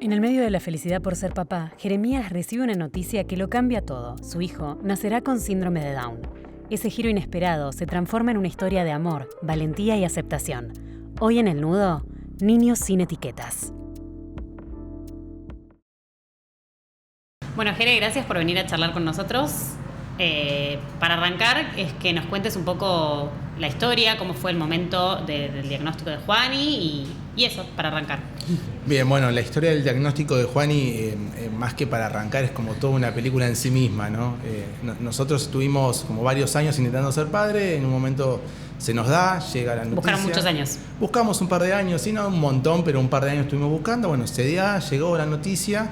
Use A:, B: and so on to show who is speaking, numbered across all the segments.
A: En el medio de la felicidad por ser papá, Jeremías recibe una noticia que lo cambia todo. Su hijo nacerá con síndrome de Down. Ese giro inesperado se transforma en una historia de amor, valentía y aceptación. Hoy en El Nudo, niños sin etiquetas. Bueno, Jere, gracias por venir a charlar con nosotros. Para arrancar, es que nos cuentes un poco la historia, cómo fue el momento del diagnóstico de Juani y eso, para arrancar.
B: Bien, bueno, la historia del diagnóstico de Juani, más que para arrancar, es como toda una película en sí misma, ¿no? Nosotros estuvimos como varios años intentando ser padre, en un momento se nos da, llega la noticia.
A: Buscaron muchos años.
B: Buscamos un par de años, sí, no un montón, pero un par de años estuvimos buscando, bueno, se da, llegó la noticia.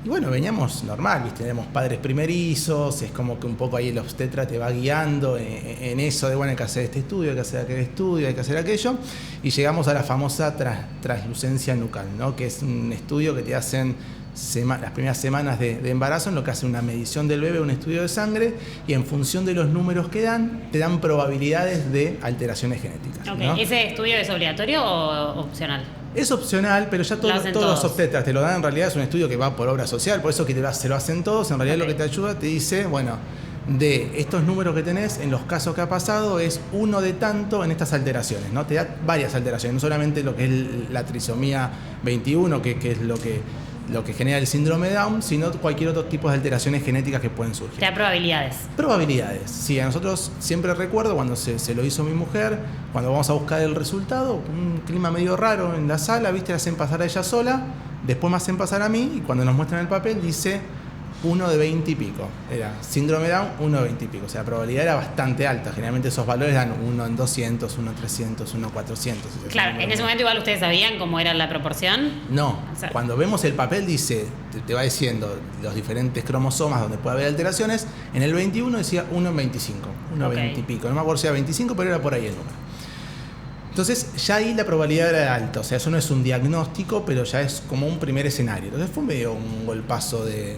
B: Y bueno, veníamos normal, ¿viste? Tenemos padres primerizos, es como que un poco ahí el obstetra te va guiando en eso de, bueno, hay que hacer este estudio, hay que hacer aquel estudio, hay que hacer aquello. Y llegamos a la famosa translucencia nucal, ¿no? Que es un estudio que te hacen las primeras semanas de embarazo, en lo que hace una medición del bebé, un estudio de sangre, y en función de los números que dan, te dan probabilidades de alteraciones genéticas.
A: Okay. ¿No? ¿Ese estudio es obligatorio o opcional?
B: Es opcional, pero ya todos los obstetras te lo dan. En realidad es un estudio que va por obra social, por eso que se lo hacen todos. En realidad Lo que te ayuda, te dice, bueno, de estos números que tenés, en los casos que ha pasado, es uno de tanto en estas alteraciones, ¿no? Te da varias alteraciones, no solamente lo que es la trisomía 21, que es lo que genera el síndrome de Down, sino cualquier otro tipo de alteraciones genéticas que pueden surgir.
A: ¿Te da probabilidades?
B: Probabilidades, sí. A nosotros siempre recuerdo cuando se lo hizo mi mujer, cuando vamos a buscar el resultado, un clima medio raro en la sala, ¿viste? La hacen pasar a ella sola, después me hacen pasar a mí, y cuando nos muestran el papel dice 1 de 20 y pico. Era síndrome de Down, 1 de 20 y pico. O sea, la probabilidad era bastante alta. Generalmente esos valores dan 1 en 200, 1 en 300, 1 en 400.
A: Claro, en ese momento igual ustedes sabían cómo era la proporción.
B: No, cuando vemos el papel dice, te va diciendo los diferentes cromosomas donde puede haber alteraciones. En el 21 decía 1 en 25, 1 en 20 y pico. No me acuerdo si era 25, pero era por ahí el número. Entonces ya ahí la probabilidad era alta, o sea, eso no es un diagnóstico, pero ya es como un primer escenario. Entonces fue medio un golpazo de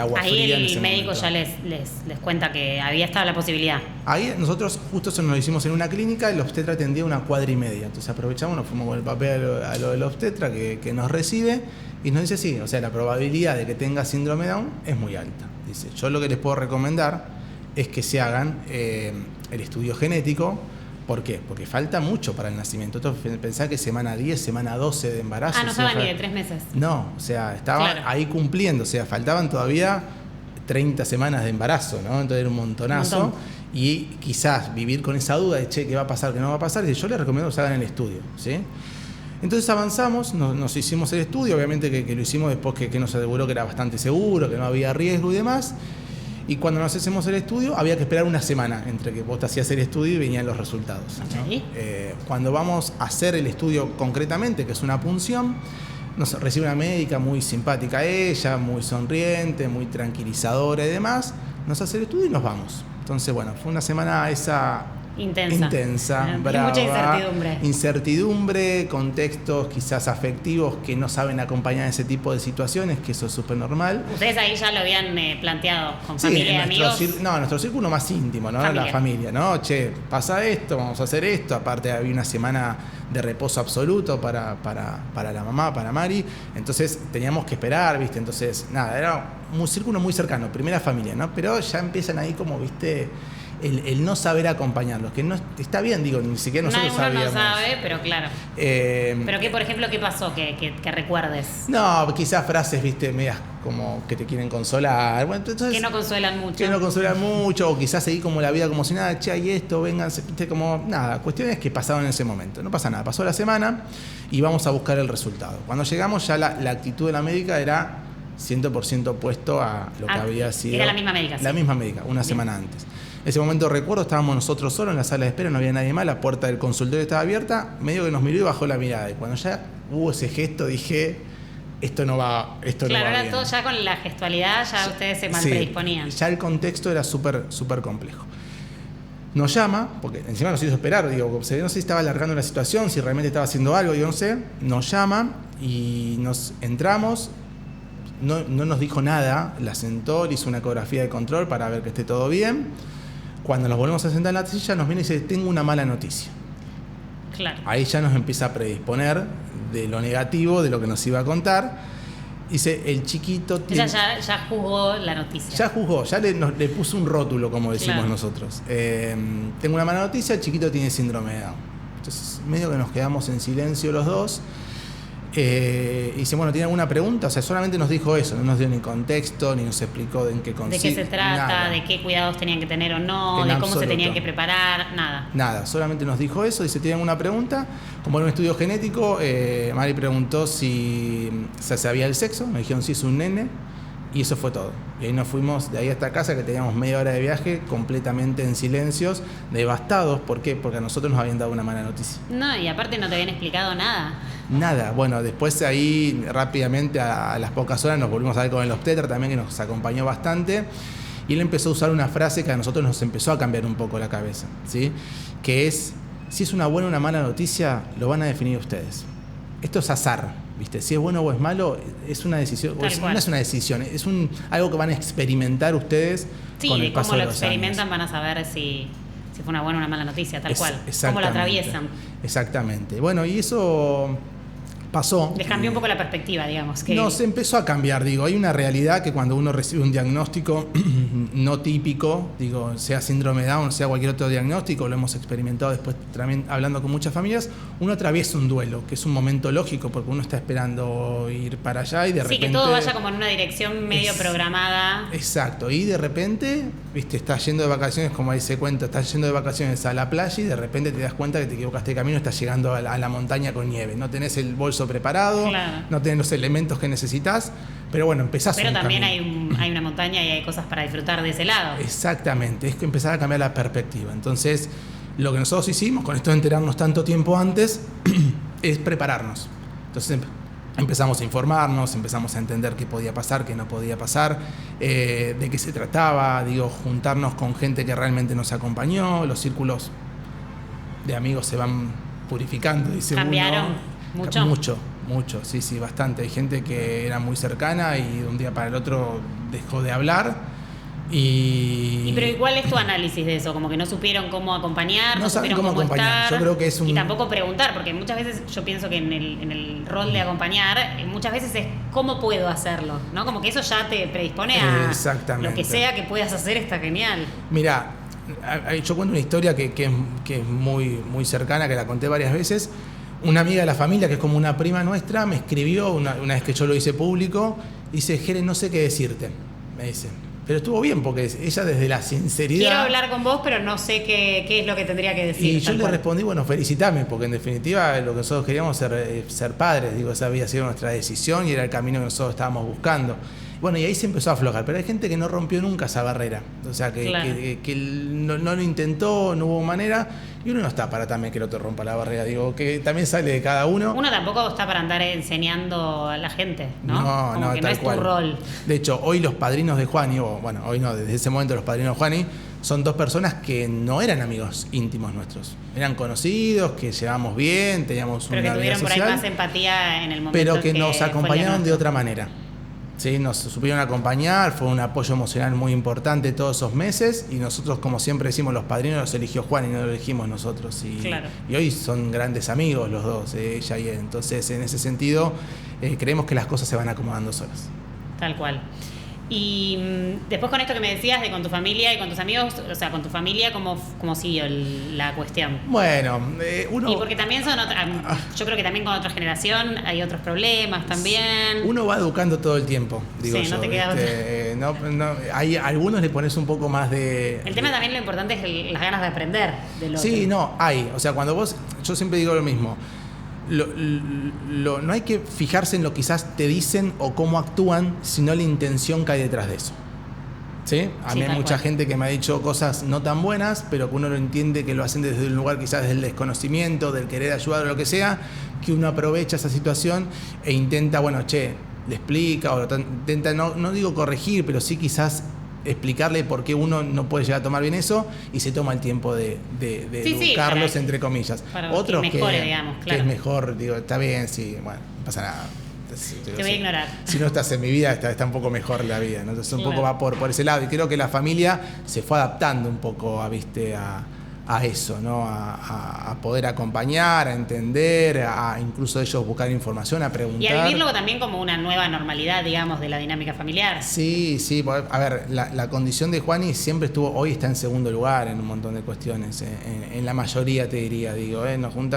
B: agua
A: ahí
B: fría.
A: Ahí el médico
B: momento.
A: Ya les cuenta que había estado la posibilidad.
B: Ahí nosotros justo eso nos lo hicimos en una clínica, el obstetra atendía 1,5 cuadras. Entonces aprovechamos, nos fuimos con el papel a lo del obstetra que nos recibe y nos dice sí, o sea, la probabilidad de que tenga síndrome Down es muy alta. Dice, yo lo que les puedo recomendar es que se hagan el estudio genético. ¿Por qué? Porque falta mucho para el nacimiento. Entonces pensá que semana 10, semana 12 de embarazo.
A: No estaba ni de 3 meses.
B: No, o sea, estaba ahí cumpliendo. O sea, faltaban todavía 30 semanas de embarazo, ¿no? Entonces era un montonazo. Y quizás vivir con esa duda de, che, ¿qué va a pasar, qué no va a pasar? Y yo les recomiendo que se hagan el estudio, ¿sí? Entonces avanzamos, nos hicimos el estudio. Obviamente que lo hicimos después que nos aseguró que era bastante seguro, que no había riesgo y demás. Y cuando nos hacemos el estudio, había que esperar una semana entre que vos te hacías el estudio y venían los resultados, ¿no? Cuando vamos a hacer el estudio concretamente, que es una punción, nos recibe una médica muy simpática ella, muy sonriente, muy tranquilizadora y demás, nos hace el estudio y nos vamos. Entonces, bueno, fue una semana esa... Intensa, brava,
A: mucha
B: incertidumbre, contextos quizás afectivos que no saben acompañar ese tipo de situaciones, que eso es súper normal.
A: ¿Ustedes ahí ya lo habían planteado con familia y amigos?
B: Nuestro círculo más íntimo, ¿no? La familia, ¿no? Che, pasa esto, vamos a hacer esto. Aparte había una semana de reposo absoluto para la mamá, para Mari. Entonces teníamos que esperar, ¿viste? Entonces, nada, era un círculo muy cercano, primera familia, ¿no? Pero ya empiezan ahí como, ¿viste? El no saber acompañarlos, que no está bien, digo, ni siquiera nosotros sabíamos.
A: Uno no sabe, pero claro. Pero qué, por ejemplo, ¿qué pasó que recuerdes?
B: No, quizás frases, viste, medias como que te quieren consolar. Bueno, entonces,
A: que no consuelan mucho.
B: Que no consuelan mucho, o quizás seguir como la vida como si nada, che, hay esto, vengan, viste, como nada. Cuestiones que pasaron en ese momento. No pasa nada, pasó la semana y vamos a buscar el resultado. Cuando llegamos ya la actitud de la médica era 100% opuesto a lo que había sido.
A: Era la misma médica.
B: La misma médica, una semana antes. En ese momento recuerdo, estábamos nosotros solos en la sala de espera, no había nadie más, la puerta del consultorio estaba abierta, medio que nos miró y bajó la mirada. Y cuando ya hubo ese gesto dije, esto no va bien.
A: Claro, era todo ya con la gestualidad, ya ustedes se predisponían.
B: Ya el contexto era súper complejo. Nos llama, porque encima nos hizo esperar, digo, no sé si estaba alargando la situación, si realmente estaba haciendo algo, yo no sé. Nos llama y nos entramos. No nos dijo nada, la sentó, le hizo una ecografía de control para ver que esté todo bien. Cuando nos volvemos a sentar en la silla, nos viene y dice, tengo una mala noticia.
A: Claro.
B: Ahí ya nos empieza a predisponer de lo negativo, de lo que nos iba a contar. Dice, el chiquito tiene...
A: Ella ya juzgó la noticia.
B: Ya juzgó, ya le puso un rótulo, como decimos nosotros. Tengo una mala noticia, el chiquito tiene síndrome de Down. Entonces, medio que nos quedamos en silencio los dos. Y dice, bueno, ¿tiene alguna pregunta? O sea, solamente nos dijo eso, no nos dio ni contexto, ni nos explicó en qué consiste.
A: De qué se trata, nada. De qué cuidados tenían que tener o no, de cómo se tenían que preparar, nada.
B: Nada, solamente nos dijo eso. Dice, ¿tiene alguna pregunta? Como en un estudio genético, Mari preguntó si se sabía el sexo, me dijeron sí, es un nene, y eso fue todo. Y ahí nos fuimos de ahí hasta casa, que teníamos media hora de viaje, completamente en silencios, devastados. ¿Por qué? Porque a nosotros nos habían dado una mala noticia.
A: No, y aparte no te habían explicado nada.
B: Nada, bueno, después ahí rápidamente a las pocas horas nos volvimos a ver con el obstetra también, que nos acompañó bastante, y él empezó a usar una frase que a nosotros nos empezó a cambiar un poco la cabeza, ¿sí? Que es, si es una buena o una mala noticia, lo van a definir ustedes. Esto es azar, ¿viste? Si es bueno o es malo, es una decisión, no es una decisión, es algo que van a experimentar ustedes con el paso de los años. Sí, cómo lo
A: experimentan van a saber si fue una buena o una mala noticia, tal cual. Cómo la atraviesan.
B: Exactamente. Bueno, y eso pasó.
A: Les cambió un poco la perspectiva, digamos.
B: No, se empezó a cambiar, digo. Hay una realidad que cuando uno recibe un diagnóstico no típico, digo, sea síndrome de Down, sea cualquier otro diagnóstico, lo hemos experimentado después también hablando con muchas familias, uno atraviesa un duelo, que es un momento lógico porque uno está esperando ir para allá y de repente...
A: Sí, que todo vaya como en una dirección medio programada.
B: Exacto, y de repente, viste, estás yendo de vacaciones, como ahí se cuenta, estás yendo de vacaciones a la playa y de repente te das cuenta que te equivocaste de camino, estás llegando a la montaña con nieve, no tenés el bolso preparado, claro. No tenés los elementos que necesitas, pero bueno, empezás
A: pero también hay una montaña y hay cosas para disfrutar de ese lado.
B: Exactamente, es que empezar a cambiar la perspectiva. Entonces, lo que nosotros hicimos con esto de enterarnos tanto tiempo antes es prepararnos. Entonces empezamos a informarnos, empezamos a entender qué podía pasar, qué no podía pasar, de qué se trataba, digo, juntarnos con gente que realmente nos acompañó, los círculos de amigos se van purificando, dice uno.
A: ¿Cambiaron?
B: Mucho, sí, bastante. Hay gente que era muy cercana y de un día para el otro dejó de hablar. Pero
A: ¿y cuál es tu análisis de eso? Como que no supieron cómo acompañar, no supieron cómo
B: acompañar.
A: Estar.
B: Yo creo que es
A: y tampoco preguntar, porque muchas veces yo pienso que en el rol de acompañar, muchas veces es cómo puedo hacerlo, ¿no? Como que eso ya te predispone a lo que sea que puedas hacer, está genial.
B: Mirá, yo cuento una historia que es muy, muy cercana, que la conté varias veces. Una amiga de la familia, que es como una prima nuestra, me escribió una vez que yo lo hice público, dice, Jere, no sé qué decirte, me dice. Pero estuvo bien, porque ella desde la sinceridad...
A: Quiero hablar con vos, pero no sé qué es lo que tendría que decir.
B: Y yo le respondí, bueno, felicitame, porque en definitiva lo que nosotros queríamos ser padres, digo, esa había sido nuestra decisión y era el camino que nosotros estábamos buscando. Bueno, y ahí se empezó a aflojar, pero hay gente que no rompió nunca esa barrera, o sea, que no lo intentó, no hubo manera, y uno no está para también que el otro rompa la barrera, digo, que también sale de cada uno.
A: Uno tampoco está para andar enseñando a la gente, ¿no?
B: No,
A: que
B: tal
A: no es
B: cual.
A: Tu rol.
B: De hecho, hoy los padrinos de Juani, hoy no, desde ese momento los padrinos de Juani, son dos personas que no eran amigos íntimos nuestros, eran conocidos, que llevamos bien, teníamos una vida social.
A: Pero que tuvieron por ahí más empatía en el momento.
B: Pero que nos acompañaron de otra manera. Sí, nos supieron acompañar, fue un apoyo emocional muy importante todos esos meses y nosotros, como siempre decimos, los padrinos los eligió Juan y no los elegimos nosotros. Y hoy son grandes amigos los dos, ella y él. Entonces, en ese sentido, creemos que las cosas se van acomodando solas.
A: Tal cual. Y después con esto que me decías de con tu familia y con tus amigos, o sea, con tu familia, ¿cómo siguió la cuestión?
B: Bueno,
A: Y porque también yo creo que también con otra generación hay otros problemas también.
B: Uno va educando todo el tiempo, digo yo.
A: No te queda
B: otra. Hay algunos le pones un poco más de...
A: El tema también lo importante es las ganas de aprender del otro.
B: Sí, hay. O sea, yo siempre digo lo mismo. No hay que fijarse en lo que quizás te dicen o cómo actúan, sino la intención que hay detrás de eso. ¿Sí? A mí hay mucha gente que me ha dicho cosas no tan buenas, pero que uno lo entiende que lo hacen desde un lugar quizás del desconocimiento, del querer ayudar o lo que sea, que uno aprovecha esa situación e intenta, le explica o intenta, no digo corregir, pero sí quizás explicarle por qué uno no puede llegar a tomar bien eso y se toma el tiempo de educarlos, entre comillas.
A: Para otros que mejore, digamos, claro.
B: Que es mejor, digo, está bien, sí, no pasa nada.
A: Te voy a ignorar.
B: Si no estás en mi vida, está un poco mejor la vida, ¿no? Entonces un poco va por ese lado. Y creo que la familia se fue adaptando un poco a a eso, ¿no? A poder acompañar, a entender, a incluso ellos buscar información, a preguntar.
C: Y a vivirlo también como una nueva normalidad, digamos, de la dinámica familiar.
B: Sí, a ver, la condición de Juani siempre hoy está en segundo lugar en un montón de cuestiones, en la mayoría te diría, digo,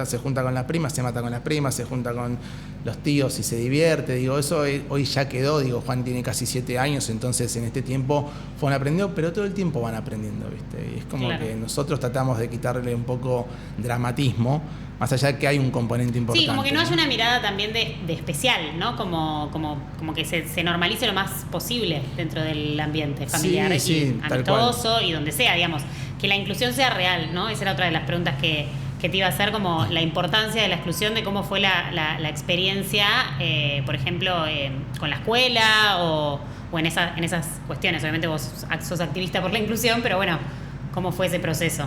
B: se junta con las primas, se mata con las primas, se junta con los tíos y se divierte, digo, eso hoy ya quedó, digo, Juan tiene casi 7 años, entonces en este tiempo Juan aprendió, pero todo el tiempo van aprendiendo, ¿viste? Y es como que nosotros tratamos de quitarle un poco dramatismo, más allá de que hay un componente importante.
C: Sí, como que no haya una mirada también de especial, ¿no? Como que se normalice lo más posible dentro del ambiente familiar y amistoso y donde sea, digamos. Que la inclusión sea real, ¿no? Esa era otra de las preguntas que te iba a hacer, como la importancia de la exclusión, de cómo fue la experiencia, por ejemplo, con la escuela o en esas cuestiones. Obviamente vos sos activista por la inclusión, pero bueno, ¿cómo fue ese proceso?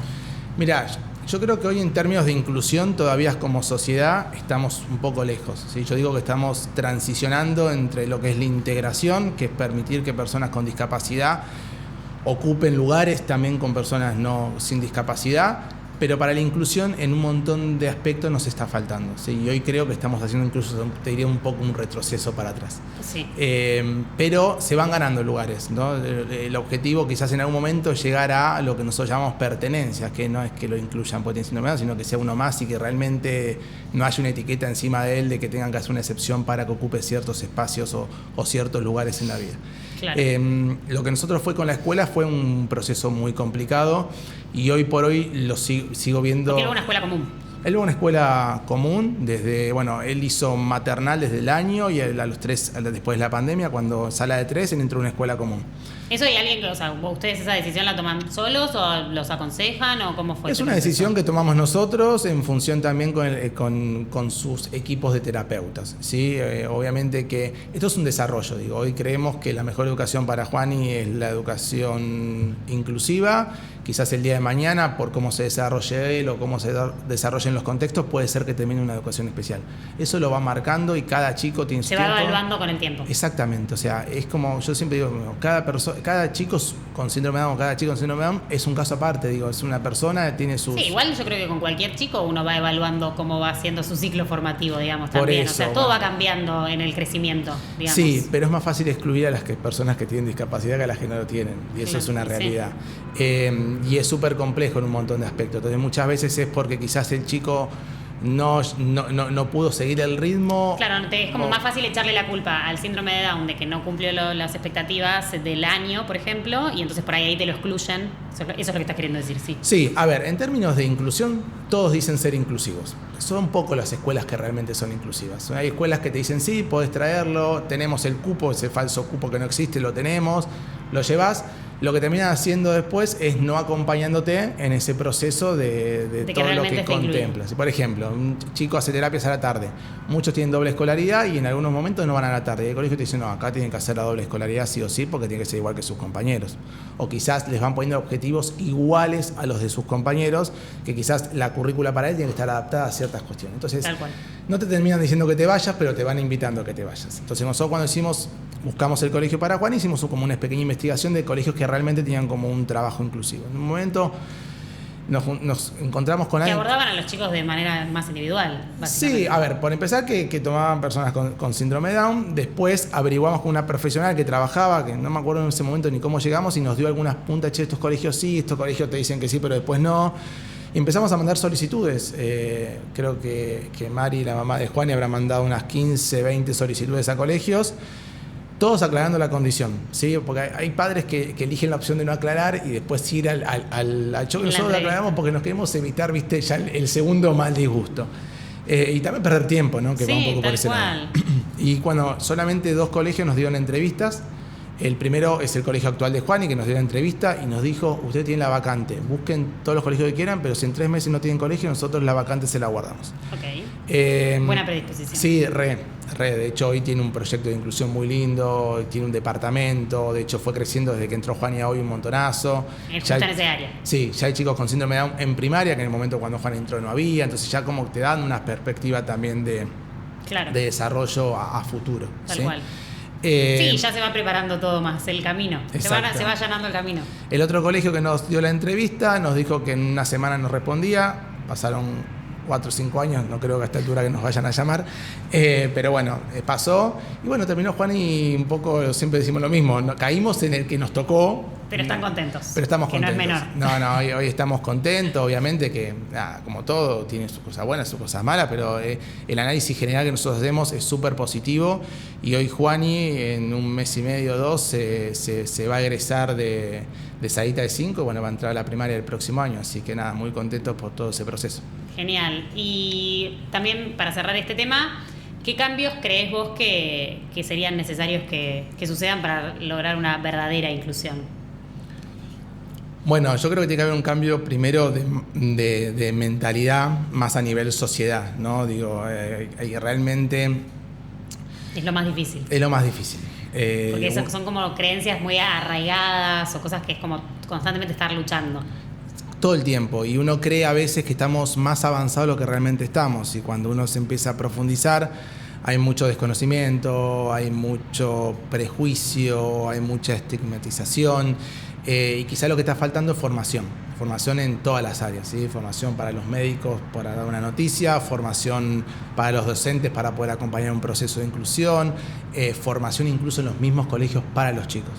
B: Mirá, yo creo que hoy en términos de inclusión todavía como sociedad estamos un poco lejos, ¿sí? Yo digo que estamos transicionando entre lo que es la integración, que es permitir que personas con discapacidad ocupen lugares también con personas sin discapacidad, pero para la inclusión en un montón de aspectos nos está faltando, ¿sí? Y hoy creo que estamos haciendo incluso, te diría, un poco un retroceso para atrás.
C: Sí.
B: Pero se van ganando lugares, ¿no? El objetivo quizás en algún momento es llegar a lo que nosotros llamamos pertenencia, que no es que lo incluyan porque tiene síndrome de Down, sino que sea uno más y que realmente no haya una etiqueta encima de él de que tengan que hacer una excepción para que ocupe ciertos espacios o ciertos lugares en la vida.
C: Claro.
B: Lo que nosotros fue con la escuela fue un proceso muy complicado y hoy por hoy lo sigo viendo.
C: Porque era una escuela común.
B: Él era una escuela común, él hizo maternal desde el año y a los 3, después de la pandemia, cuando sala de 3, él entró a una escuela común.
C: ¿Eso hay alguien que, ustedes esa decisión la toman solos o los aconsejan o cómo fue?
B: Es una decisión que tomamos nosotros en función también con sus equipos de terapeutas, ¿sí? Obviamente que esto es un desarrollo, hoy creemos que la mejor educación para Juani es la educación inclusiva. Quizás el día de mañana, por cómo se desarrolle él o cómo se desarrollen los contextos, puede ser que termine una educación especial. Eso lo va marcando y cada chico tiene su tiempo.
C: Se va evaluando con el tiempo.
B: Exactamente, o sea, es como yo siempre digo, cada chico con síndrome de Down, cada chico con síndrome de Down es un caso aparte, es una persona, tiene sus...
C: Sí, igual yo creo que con cualquier chico uno va evaluando cómo va haciendo su ciclo formativo, digamos,
B: por
C: también.
B: Eso,
C: o sea, todo va cambiando en el crecimiento, digamos.
B: Sí, pero es más fácil excluir a las personas que tienen discapacidad que a las que no lo tienen, y eso es una realidad. Y es súper complejo en un montón de aspectos. Entonces muchas veces es porque quizás el chico no pudo seguir el ritmo.
C: Claro, es como más fácil echarle la culpa al síndrome de Down de que no cumplió las expectativas del año, por ejemplo, y entonces por ahí te lo excluyen. Eso es lo que estás queriendo decir, sí.
B: Sí, a ver, en términos de inclusión, todos dicen ser inclusivos. Son pocas las escuelas que realmente son inclusivas. Hay escuelas que te dicen, sí, podés traerlo, tenemos el cupo, ese falso cupo que no existe, lo tenemos, lo llevas. Lo que terminan haciendo después es no acompañándote en ese proceso de todo lo que contemplas. Por ejemplo, un chico hace terapias a la tarde. Muchos tienen doble escolaridad y en algunos momentos no van a la tarde. Y el colegio te dice, no, acá tienen que hacer la doble escolaridad sí o sí porque tiene que ser igual que sus compañeros. O quizás les van poniendo objetivos iguales a los de sus compañeros, que quizás la currícula para él tiene que estar adaptada a ciertas cuestiones. Entonces, no te terminan diciendo que te vayas, pero te van invitando a que te vayas. Entonces nosotros cuando buscamos el colegio para Juan, hicimos como una pequeña investigación de colegios que realmente tenían como un trabajo inclusivo. En un momento nos encontramos con alguien...
C: Que abordaban a los chicos de manera más individual, básicamente.
B: Sí, a ver, por empezar que tomaban personas con síndrome de Down, después averiguamos con una profesional que trabajaba, que no me acuerdo en ese momento ni cómo llegamos, y nos dio algunas puntas, estos colegios sí, estos colegios te dicen que sí, pero después no. Y empezamos a mandar solicitudes. Creo que Mari, la mamá de Juan, habrá mandado unas 15, 20 solicitudes a colegios, todos aclarando la condición, ¿sí? Porque hay padres que eligen la opción de no aclarar y después ir al choque. Nosotros lo aclaramos porque nos queremos evitar, viste, ya el segundo mal disgusto. Y también perder tiempo, ¿no? Que va un poco por ese lado. Y cuando solamente 2 colegios nos dieron entrevistas. El primero es el colegio actual de Juani, que nos dio la entrevista y nos dijo, ustedes tienen la vacante, busquen todos los colegios que quieran, pero si en 3 meses no tienen colegio, nosotros la vacante se la guardamos.
C: Buena predisposición.
B: Sí, de hecho hoy tiene un proyecto de inclusión muy lindo, tiene un departamento, de hecho fue creciendo desde que entró Juani a hoy un montonazo.
C: Justo en ese área.
B: Sí, ya hay chicos con síndrome de Down en primaria, que en el momento cuando Juan entró no había, entonces ya como te dan una perspectiva también de desarrollo a futuro.
C: Tal cual. Sí, ya se va preparando todo más, el camino. Se va allanando el camino.
B: El otro colegio que nos dio la entrevista nos dijo que en una semana nos respondía. Pasaron 4 o 5 años, no creo que a esta altura que nos vayan a llamar, pero bueno, pasó. Y bueno, terminó Juan y un poco siempre decimos lo mismo, caímos en el que nos tocó.
C: Pero están contentos.
B: Pero estamos contentos.
C: No es menor.
B: No, hoy estamos contentos, obviamente que, como todo, tiene sus cosas buenas, sus cosas malas, pero el análisis general que nosotros hacemos es súper positivo y hoy Juani en un mes y medio, 2, se va a egresar de Sadita de 5 y bueno, va a entrar a la primaria el próximo año, así que nada, muy contentos por todo ese proceso.
C: Genial. Y también para cerrar este tema, ¿qué cambios crees vos que serían necesarios que sucedan para lograr una verdadera inclusión?
B: Bueno, yo creo que tiene que haber un cambio primero de mentalidad más a nivel sociedad, ¿no? Digo, realmente...
C: Es lo más difícil.
B: Es lo más difícil.
C: Porque esas son como creencias muy arraigadas o cosas que es como constantemente estar luchando.
B: Todo el tiempo, y uno cree a veces que estamos más avanzados de lo que realmente estamos, y cuando uno se empieza a profundizar hay mucho desconocimiento, hay mucho prejuicio, hay mucha estigmatización, y quizá lo que está faltando es formación en todas las áreas, ¿sí? Formación para los médicos para dar una noticia, formación para los docentes para poder acompañar un proceso de inclusión, formación incluso en los mismos colegios para los chicos.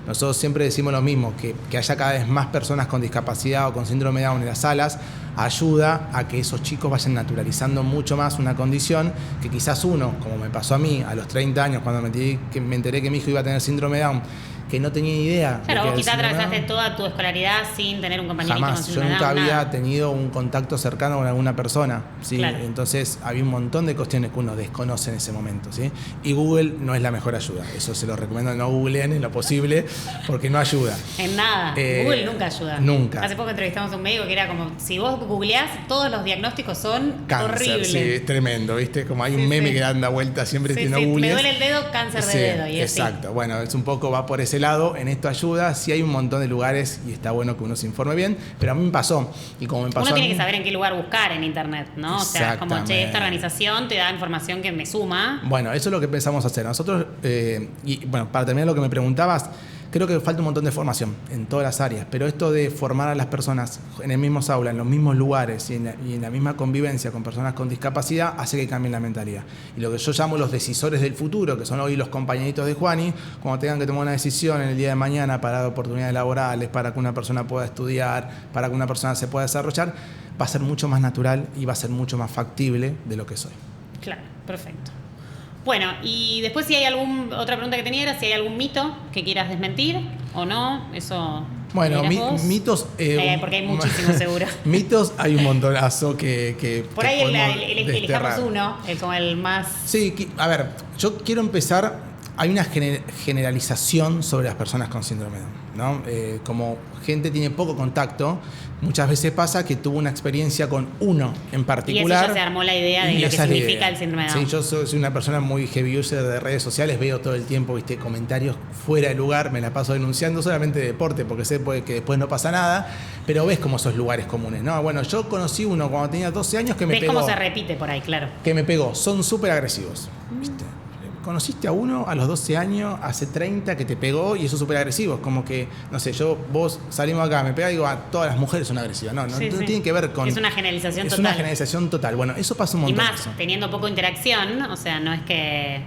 B: Nosotros siempre decimos lo mismo, que haya cada vez más personas con discapacidad o con síndrome de Down en las salas, ayuda a que esos chicos vayan naturalizando mucho más una condición que quizás uno, como me pasó a mí a los 30 años cuando me enteré que mi hijo iba a tener síndrome de Down, que no tenía ni idea.
C: Claro, vos quizás atravesaste toda tu escolaridad sin tener un compañerito
B: jamás.
C: Con síndrome
B: Yo nunca
C: de Down,
B: había tenido un contacto cercano con alguna persona, ¿sí?
C: Claro.
B: Entonces había un montón de cuestiones que uno desconoce en ese momento, ¿sí? Y Google no es la mejor ayuda. Eso se lo recomiendo, no googleen en lo posible porque no ayuda.
C: En nada. Google nunca ayuda.
B: Nunca.
C: Hace poco entrevistamos a un médico que era como, si vos googleás, todos los diagnósticos son
B: cáncer,
C: horribles.
B: Sí, es tremendo, ¿viste? Como hay un meme que anda vuelta siempre que no googlees.
C: Me duele el dedo, cáncer de dedo. Y
B: exacto. Bueno, es un poco, va por ese lado. En esto ayuda, sí hay un montón de lugares y está bueno que uno se informe bien, pero a mí me pasó. Y como me pasó
C: uno tiene que saber en qué lugar buscar en internet, ¿no? O sea, como, che, esta organización te da información que me suma.
B: Bueno, eso es lo que pensamos hacer. Nosotros, y bueno, para terminar lo que me preguntabas, creo que falta un montón de formación en todas las áreas, pero esto de formar a las personas en el mismo aula, en los mismos lugares y en la misma convivencia con personas con discapacidad hace que cambien la mentalidad. Y lo que yo llamo los decisores del futuro, que son hoy los compañeritos de Juani, cuando tengan que tomar una decisión en el día de mañana para dar oportunidades laborales, para que una persona pueda estudiar, para que una persona se pueda desarrollar, va a ser mucho más natural y va a ser mucho más factible de lo que soy.
C: Claro, perfecto. Bueno, y después si hay otra pregunta que tenía era si hay algún mito que quieras desmentir o no, eso...
B: Bueno, mitos...
C: porque hay muchísimos seguro.
B: Mitos hay un montonazo que
C: por ahí elijamos uno, como el más...
B: Sí, a ver, yo quiero empezar... Hay una generalización sobre las personas con síndrome de Down, ¿no? Como gente tiene poco contacto, muchas veces pasa que tuvo una experiencia con uno en particular.
C: Y eso ya se armó la idea de lo que significa el síndrome de Down.
B: Sí, yo soy una persona muy heavy user de redes sociales, veo todo el tiempo, ¿viste? Comentarios fuera de lugar, me la paso denunciando solamente de deporte porque sé que después no pasa nada, pero ves como esos lugares comunes, ¿no? Bueno, yo conocí uno cuando tenía 12 años que me pegó.
C: Ves cómo se repite por ahí, claro.
B: Que me pegó, son súper agresivos, ¿viste? Conociste a uno a los 12 años, hace 30 que te pegó y eso es súper agresivo. Es como que, no sé, vos salimos acá, me pega y digo, todas las mujeres son agresivas. No tiene que ver con...
C: Es una generalización total.
B: Es una generalización total. Bueno, eso pasa un montón.
C: Y más, teniendo poco interacción, o sea, no es que...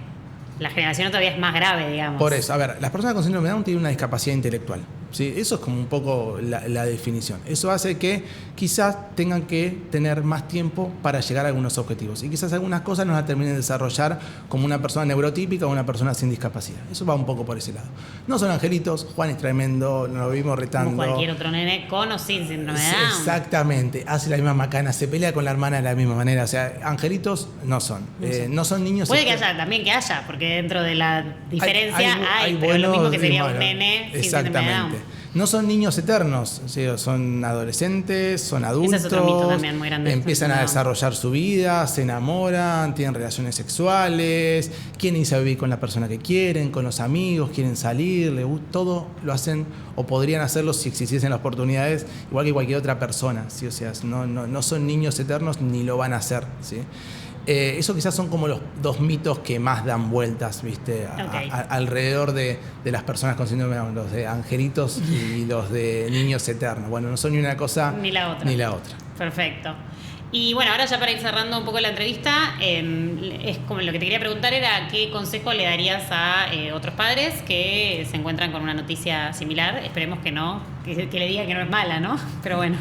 C: La generación todavía es más grave, digamos.
B: Por eso, a ver, las personas con síndrome de Down tienen una discapacidad intelectual, ¿sí? Eso es como un poco la definición. Eso hace que quizás tengan que tener más tiempo para llegar a algunos objetivos. Y quizás algunas cosas no las terminen de desarrollar como una persona neurotípica o una persona sin discapacidad. Eso va un poco por ese lado. No son angelitos, Juan es tremendo, nos lo vimos retando.
C: Como cualquier otro nene con o sin síndrome de Down.
B: Exactamente, hace la misma macana, se pelea con la hermana de la misma manera. O sea, angelitos no son. No son niños.
C: Puede que haya, también que haya, porque dentro de la diferencia hay pero lo mismo que sería un nene sin síndrome de Down.
B: No son niños eternos, ¿sí? Son adolescentes, son adultos,
C: ese es otro mito también muy grande,
B: empiezan a desarrollar su vida, se enamoran, tienen relaciones sexuales, quieren irse a vivir con la persona que quieren, con los amigos, quieren salir, todo lo hacen o podrían hacerlo si existiesen las oportunidades, igual que cualquier otra persona, ¿sí? O sea, no son niños eternos ni lo van a hacer, ¿sí? Eso quizás son como los dos mitos que más dan vueltas, ¿viste? Alrededor de las personas con síndrome de Down, los de angelitos y los de niños eternos. Bueno, no son ni una cosa
C: ni la otra. Perfecto. Y bueno, ahora ya para ir cerrando un poco la entrevista, es como lo que te quería preguntar era qué consejo le darías a otros padres que se encuentran con una noticia similar. Esperemos que no, que le diga que no es mala, ¿no? Pero bueno,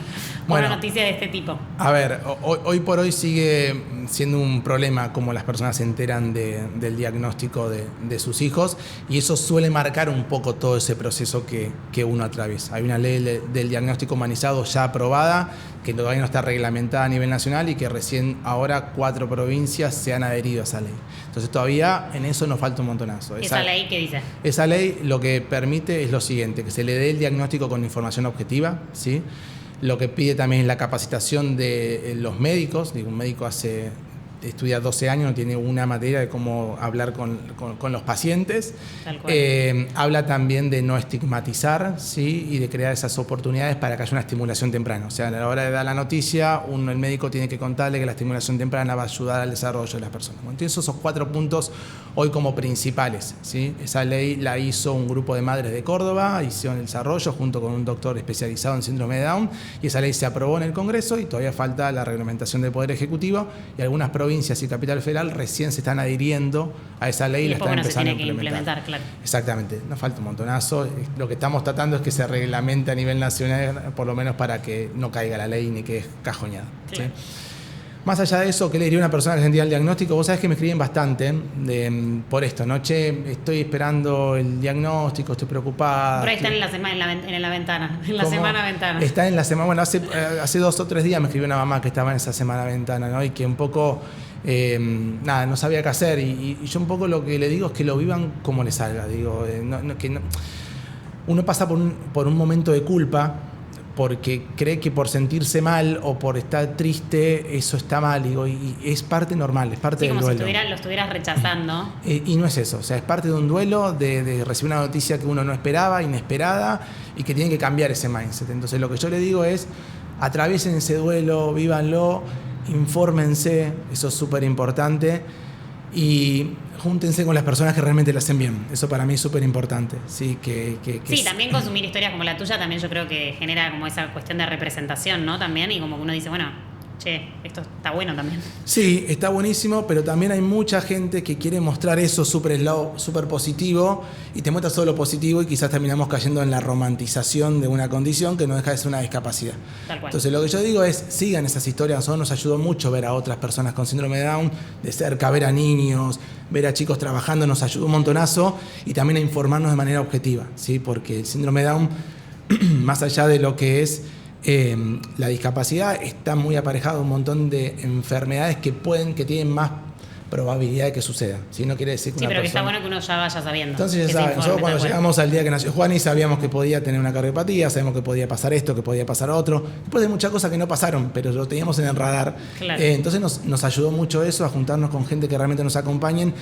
C: una noticia de este tipo.
B: A ver, hoy por hoy sigue siendo un problema cómo las personas se enteran del diagnóstico de sus hijos, y eso suele marcar un poco todo ese proceso que uno atraviesa. Hay una ley del diagnóstico humanizado ya aprobada, que todavía no está reglamentada a nivel nacional y que recién ahora 4 provincias se han adherido a esa ley. Entonces todavía en eso nos falta un montonazo.
C: ¿Esa ley qué dice?
B: Esa ley lo que permite es lo siguiente, que se le dé el diagnóstico con información objetiva, ¿sí? Lo que pide también es la capacitación de los médicos. Digo, un médico estudia 12 años, no tiene una materia de cómo hablar con los pacientes.
C: Tal cual.
B: Habla también de no estigmatizar, ¿sí? Y de crear esas oportunidades para que haya una estimulación temprana. O sea, a la hora de dar la noticia, el médico tiene que contarle que la estimulación temprana va a ayudar al desarrollo de las personas. Bueno, entonces esos 4 puntos hoy como principales, ¿sí? Esa ley la hizo un grupo de madres de Córdoba, hicieron el desarrollo junto con un doctor especializado en síndrome de Down, y esa ley se aprobó en el Congreso y todavía falta la reglamentación del Poder Ejecutivo, y algunas provincias y Capital Federal recién se están adhiriendo a esa ley y la están empezando a implementar.
C: Claro.
B: Exactamente, nos falta un montonazo. Lo que estamos tratando es que se reglamente a nivel nacional, por lo menos para que no caiga la ley ni quede cajoneada. Claro. ¿Sí? Más allá de eso, ¿qué le diría a una persona que sentía el diagnóstico? Vos sabés que me escriben bastante por esto, ¿no? Che, estoy esperando el diagnóstico, estoy preocupada.
C: Por ahí están en la ventana, en la semana ventana.
B: Está en la semana, bueno, hace 2 o 3 días me escribió una mamá que estaba en esa semana ventana, ¿no? Y que un poco, no sabía qué hacer. Y yo un poco lo que le digo es que lo vivan como les salga. Digo, uno pasa por un momento de culpa, porque cree que por sentirse mal o por estar triste eso está mal, digo, y es parte normal, es parte del duelo.
C: Como si lo estuvieras rechazando.
B: Y no es eso, o sea, es parte de un duelo, de recibir una noticia que uno no esperaba, inesperada, y que tiene que cambiar ese mindset. Entonces lo que yo le digo es, atraviesen ese duelo, vívanlo, infórmense, eso es súper importante, y júntense con las personas que realmente lo hacen bien. Eso para mí es súper importante. Sí,
C: también consumir historias como la tuya también yo creo que genera como esa cuestión de representación, ¿no? También, y como uno dice, bueno, che, esto está bueno también.
B: Sí, está buenísimo, pero también hay mucha gente que quiere mostrar eso súper positivo, y te muestra solo lo positivo y quizás terminamos cayendo en la romantización de una condición que no deja de ser una discapacidad.
C: Tal cual.
B: Entonces lo que yo digo es, sigan esas historias. Nosotros nos ayudó mucho ver a otras personas con síndrome de Down de cerca, ver a niños, ver a chicos trabajando, nos ayudó un montonazo, y también a informarnos de manera objetiva, ¿sí? Porque el síndrome de Down, más allá de lo que es la discapacidad, está muy aparejado a un montón de enfermedades que tienen más probabilidad de que suceda. ¿Sí? No quiere decir que
C: pero que está bueno que uno ya vaya sabiendo.
B: Entonces ya saben, nosotros cuando llegamos al día que nació Juani sabíamos que podía tener una cardiopatía, sabíamos que podía pasar esto, que podía pasar otro. Después de muchas cosas que no pasaron, pero lo teníamos en el radar.
C: Claro.
B: Entonces nos ayudó mucho eso, a juntarnos con gente que realmente nos acompañen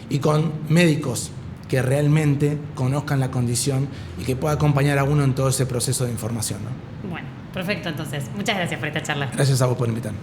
B: y con médicos que realmente conozcan la condición y que pueda acompañar a uno en todo ese proceso de información, ¿no?
C: Bueno, perfecto, entonces. Muchas gracias por esta charla.
B: Gracias a vos por invitarme.